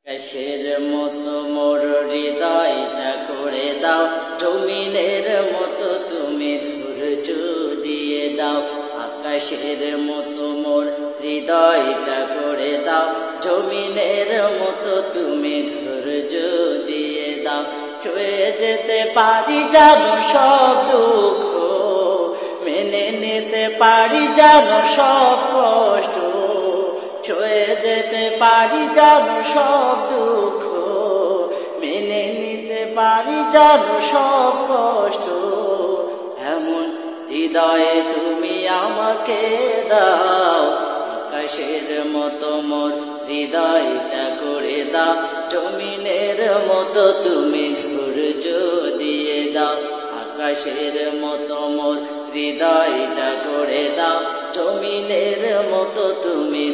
আকাশের মতো মোর হৃদয়টা করে দাও, জমিনের মতো তুমি ধৈর্য দিয়ে দাও। আকাশের মতো মোর হৃদয়টা করে দাও, জমিনের মতো তুমি ধৈর্য দিয়ে দাও। ছুঁয়ে যেতে পারি জানো সব দুঃখ, মেনে নিতে পারি জানো সব কষ্ট, ছুঁয়ে যেতে পারি জানো সব দুঃখ, মেনে নিতে পারি জানো সব কষ্ট। এমন হৃদয়ে তুমি আমাকে দাও, আকাশের মতো মোর হৃদয়টা করে দাও, জমিনের মতো তুমি ধৈর্য দিয়ে দাও। আকাশের মতো মোর হৃদয়টা করে দাও, জমিনের মতো তুমি